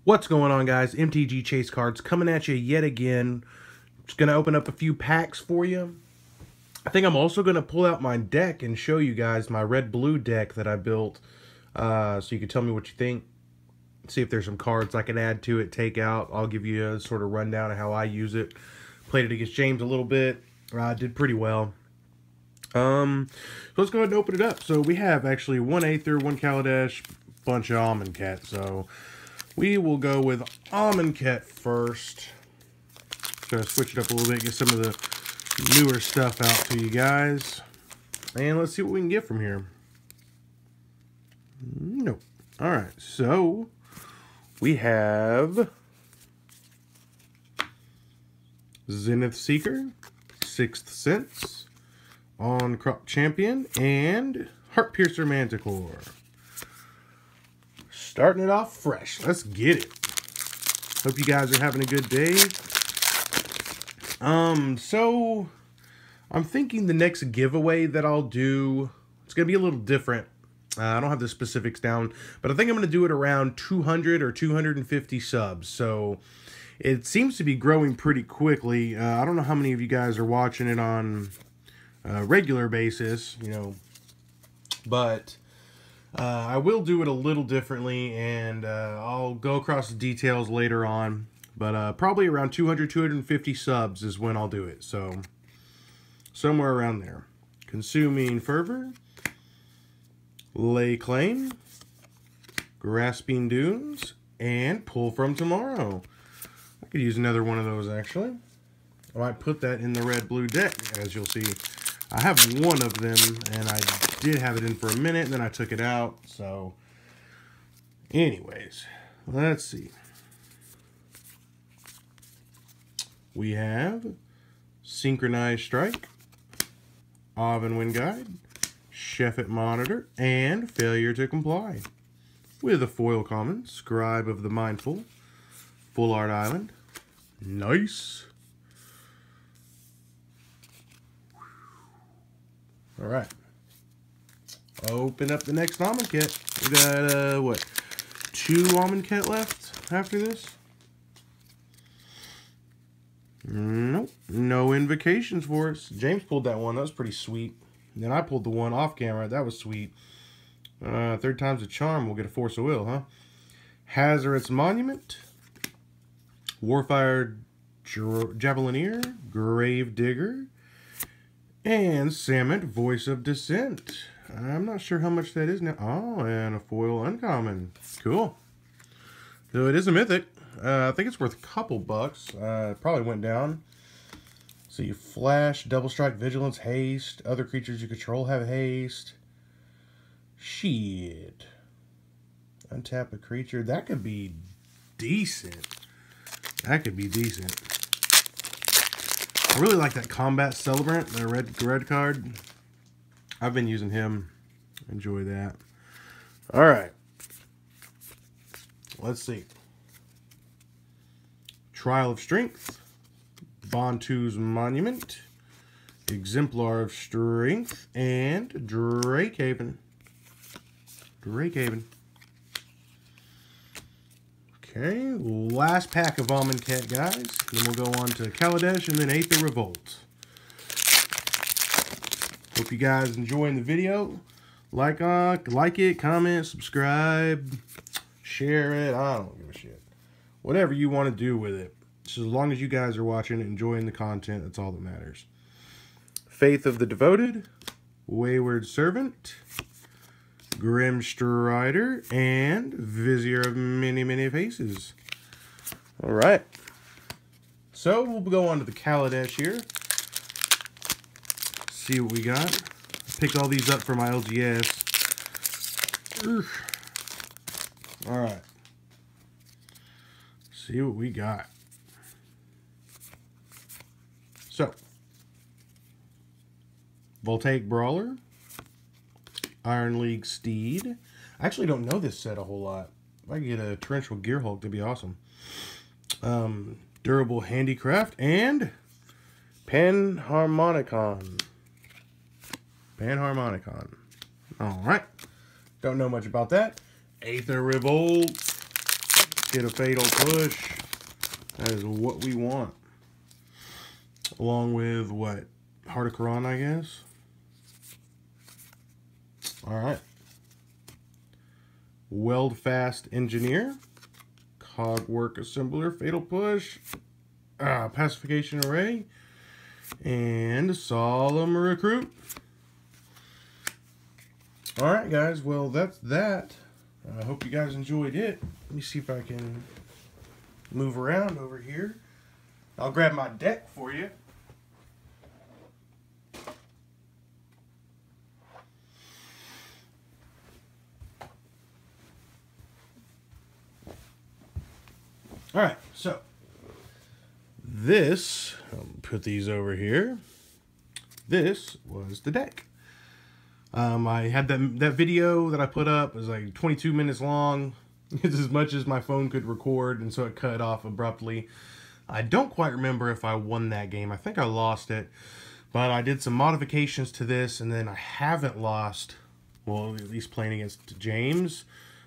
What's going on, guys? MTG Chase Cards coming at you yet again. Just going to open up a few packs for you. I think I'm also going to pull out my deck and show you guys my red-blue deck that I built. So you can tell me what you think. See if there's some cards I can add to it, take out. I'll give you a sort of rundown of how I use it. Played it against James a little bit. Did pretty well. So let's go ahead and open it up. So we have actually one Aether, one Kaladesh, bunch of Amonkhet. So we will go with Amonkhet first. Try to switch it up a little bit, get some of the newer stuff out to you guys. And let's see what we can get from here. Nope. Alright, so we have Zenith Seeker, Sixth Sense, On Crop Champion, and Heart Piercer Manticore. Starting it off fresh. Let's get it. Hope you guys are having a good day. So I'm thinking the next giveaway that I'll do, it's going to be a little different. I don't have the specifics down, but I think I'm going to do it around 200 or 250 subs. So it seems to be growing pretty quickly. I don't know how many of you guys are watching it on a regular basis, you know, but I will do it a little differently, and I'll go across the details later on. But probably around 200, 250 subs is when I'll do it. So somewhere around there. Consuming Fervor, Lay Claim, Grasping Dunes, and Pull from Tomorrow. I could use another one of those, actually. I might put that in the red-blue deck, as you'll see. I have one of them, and I did have it in for a minute, and then I took it out. So, anyways, let's see. We have Synchronized Strike, Avenwind Guide, Sheffet Monitor, and Failure to Comply. With a foil common, Scribe of the Mindful, Full Art Island. Nice. Alright. Open up the next Amonkhet. We got, what, 2 Amonkhet left after this? Nope. No invocations for us. James pulled that one. That was pretty sweet. And then I pulled the one off camera. That was sweet. Third time's a charm. We'll get a Force of Will, huh? Hazoret's Monument. Warfire Javelineer. Grave Digger. And Samut, Voice of Dissent. I'm not sure how much that is now. Oh, and a foil uncommon. Cool. So it is a mythic. I think it's worth a couple bucks. It probably went down. So you flash, double strike, vigilance, haste. Other creatures you control have haste. Shit. Untap a creature. That could be decent. That could be decent. I really like that Combat Celebrant, the red card. I've been using him. Enjoy that. Alright. Let's see. Trial of Strength, Bontu's Monument, Exemplar of Strength, and Drakehaven. Okay, last pack of Amonkhet, guys. Then we'll go on to Kaladesh and then Aether Revolt. Hope you guys enjoying the video. Like it, comment, subscribe, share it. I don't give a shit. Whatever you want to do with it. Just as long as you guys are watching and enjoying the content, that's all that matters. Faith of the Devoted, Wayward Servant, Grim Strider, and Vizier of Many Faces. Alright. So, we'll go on to the Kaladesh here. See what we got. Picked all these up for my LGS. Alright. See what we got. So, Voltaic Brawler, Iron League Steed. I actually don't know this set a whole lot. If I could get a Torrential Gearhulk, that'd be awesome. Durable Handicraft, and Panharmonicon. Alright. Don't know much about that. Aether Revolt. hit a Fatal Push. That is what we want. Along with, what? Heart of Quran, I guess? Alright. Weldfast Engineer. Cogwork Assembler. Fatal Push. Pacification Array. And Solemn Recruit. Alright, guys. Well, that's that. I hope you guys enjoyed it. Let me see if I can move around over here. I'll grab my deck for you. Alright, so this, I'll put these over here. This was the deck. I had that video that I put up. It was like 22 minutes long. It's as much as my phone could record, and so it cut off abruptly. I don't quite remember if I won that game. I think I lost it. But I did some modifications to this, and then I haven't lost, well, at least playing against James.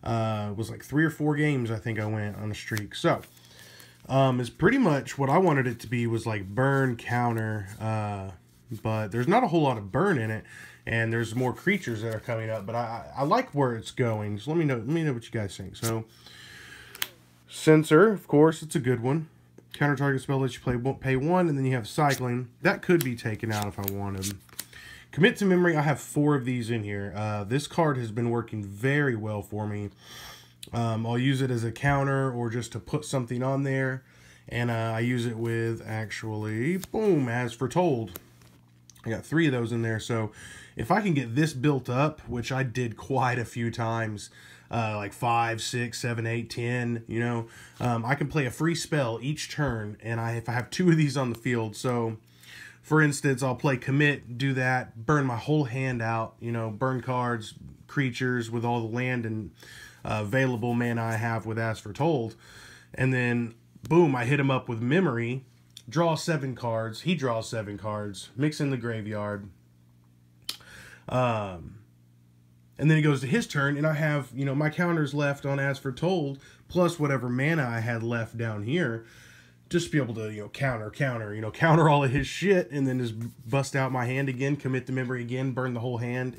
It was like 3 or 4 games I think I went on a streak. So, it's pretty much what I wanted it to be, was like burn, counter, but there's not a whole lot of burn in it. And there's more creatures that are coming up, but I like where it's going. So let me know what you guys think. So, Censor, of course, it's a good one. Counter target spell lets you pay 1, and then you have Cycling. That could be taken out if I wanted. Commit to Memory, I have 4 of these in here. This card has been working very well for me. I'll use it as a counter or just to put something on there. And I use it with, actually, boom, As Foretold. I got 3 of those in there, so if I can get this built up, which I did quite a few times, like 5, 6, 7, 8, 10, you know, I can play a free spell each turn, and if I have 2 of these on the field, so for instance, I'll play Commit, do that, burn my whole hand out, you know, burn cards, creatures with all the land and available mana I have with As Foretold, and then boom, I hit him up with Memory. Draw 7 cards. He draws 7 cards. Mix in the graveyard. And then he goes to his turn, and I have, you know, my counters left on As Foretold, plus whatever mana I had left down here, just to be able to, you know, counter all of his shit, and then just bust out my hand again, commit to memory again, burn the whole hand.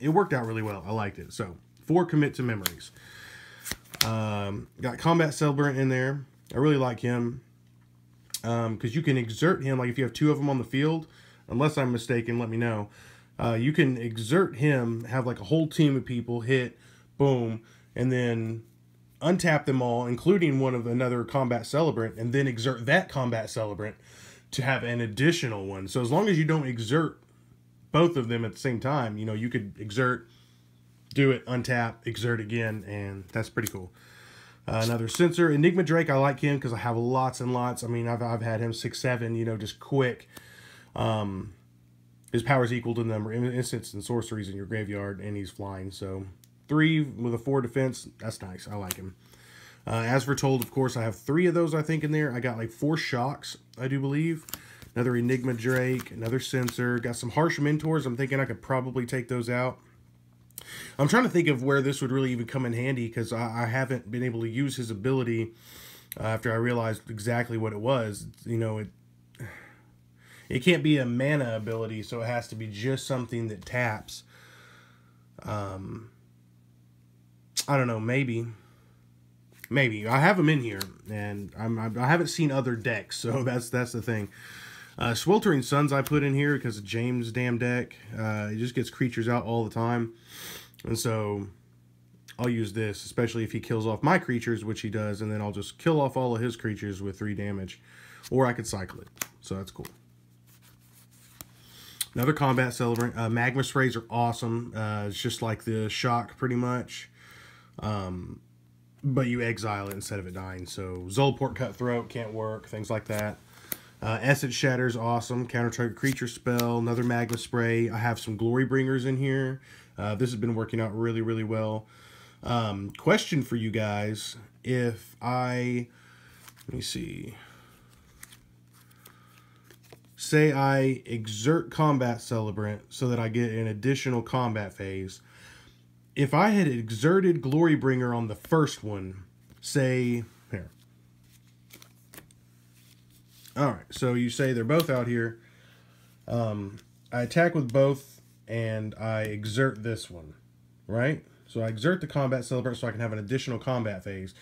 It worked out really well. I liked it. So, 4 commit to memories. Got Combat Celebrant in there. I really like him. Because you can exert him, like if you have 2 of them on the field, unless I'm mistaken, let me know. You can exert him, have like a whole team of people hit, boom, and then untap them all, including another Combat Celebrant, and then exert that Combat Celebrant to have an additional one. So as long as you don't exert both of them at the same time, you know, you could exert, do it, untap, exert again, and that's pretty cool. Another Censor. Enigma Drake, I like him because I have lots and lots. I mean, I've had him 6, 7, you know, just quick. His power is equal to the number of instants and sorceries in your graveyard, and he's flying. So, 3 with a 4 defense, that's nice. I like him. As Foretold, of course, I have 3 of those, I think, in there. I got like 4 Shocks, I do believe. Another Enigma Drake, another Censor. Got some Harsh Mentors. I'm thinking I could probably take those out. I'm trying to think of where this would really even come in handy, because I haven't been able to use his ability after I realized exactly what it was. You know, it can't be a mana ability, so it has to be just something that taps. I don't know, maybe. I have him in here, and I haven't seen other decks, so that's the thing. Sweltering Suns I put in here because of James' damn deck. It just gets creatures out all the time. And so I'll use this, especially if he kills off my creatures, which he does, and then I'll just kill off all of his creatures with 3 damage. Or I could cycle it. So that's cool. Another Combat Celebrant. Magma Sprays are awesome. It's just like the Shock, pretty much. But you exile it instead of it dying. So Zolport Cutthroat can't work. Things like that. Essence Shatter's awesome. Counter target creature spell. Another Magma Spray. I have some Glory Bringers in here. This has been working out really, really well. Question for you guys. If let me see. Say I exert Combat Celebrant so that I get an additional combat phase. If I had exerted Glory Bringer on the first one, say Here. Alright, so you say they're both out here. I attack with both, and I exert this one, right? So I exert the Combat Celebrant so I can have an additional combat phase.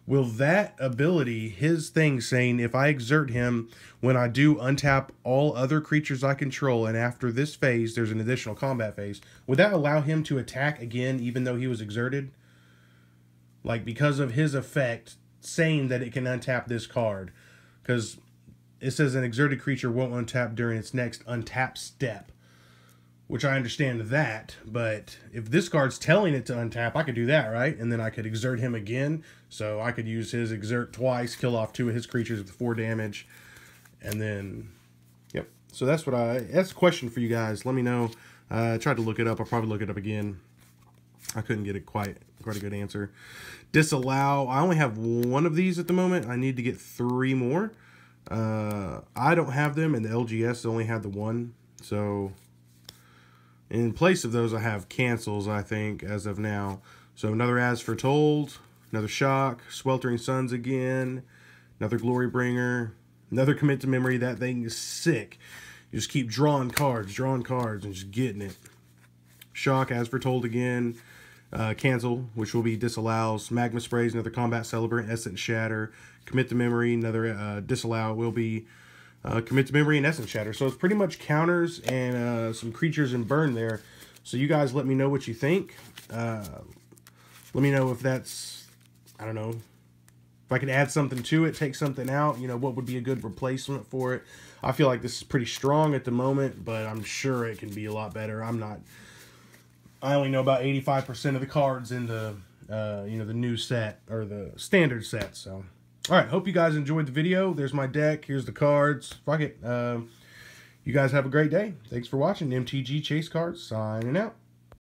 Will that ability, his thing saying, if I exert him, when I do untap all other creatures I control, and after this phase, there's an additional combat phase, would that allow him to attack again, even though he was exerted? Like, because of his effect, saying that it can untap this card. Because it says an exerted creature won't untap during its next untap step. Which I understand that, but if this card's telling it to untap, I could do that, right? And then I could exert him again. So I could use his exert twice, kill off 2 of his creatures with 4 damage. And then, yep. So that's a question for you guys. Let me know. I tried to look it up. I'll probably look it up again. I couldn't get quite a good answer. Disallow. I only have 1 of these at the moment. I need to get 3 more. I don't have them, and the LGS only had the 1. So in place of those, I have cancels, I think, as of now. So another As Foretold, another Shock, Sweltering Suns again, another Glorybringer, another Commit to Memory. That thing is sick. You just keep drawing cards, and just getting it. Shock, As Foretold again. Cancel, which will be Disallows. Magma Sprays, another Combat Celebrant, Essence Shatter. Commit to Memory, another Disallow will be Commit to Memory and Essence Shatter. So it's pretty much counters and some creatures in burn there. So you guys let me know what you think. Let me know if that's, I don't know, if I could add something to it, take something out, you know, what would be a good replacement for it. I feel like this is pretty strong at the moment, but I'm sure it can be a lot better. I only know about 85% of the cards in the, you know, the new set, or the standard set, so. Alright, hope you guys enjoyed the video. There's my deck. Here's the cards. Fuck it. You guys have a great day. Thanks for watching. MTG Chase Cards, signing out.